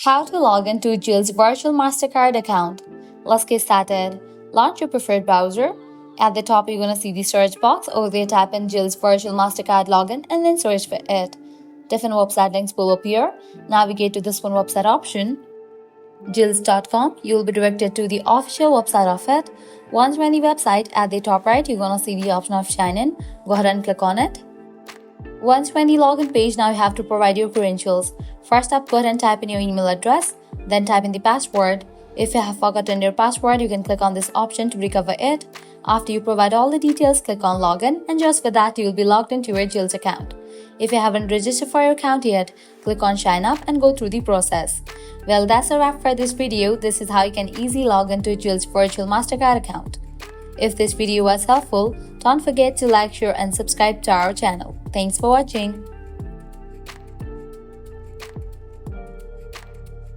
How to log into Zilch Virtual Mastercard account. Let's get started. Launch your preferred browser. At the top, you're going to see the search box. Over there, type in Zilch Virtual Mastercard login and then search for it. Different website links will appear. Navigate to this one website option, Zilch.com. You will be directed to the official website of it. Once you're on the website, at the top right, you're going to see the option of sign in. Go ahead and click on it. Once you're on the login page, now you have to provide your credentials. First up, go ahead and type in your email address, then type in the password. If you have forgotten your password, you can click on this option to recover it. After you provide all the details, click on login, and just for that, you will be logged into your Zilch account. If you haven't registered for your account yet, click on sign up and go through the process. Well, that's a wrap for this video. This is how you can easily log into Zilch Virtual Mastercard account. If this video was helpful, don't forget to like, share and subscribe to our channel. Thanks for watching.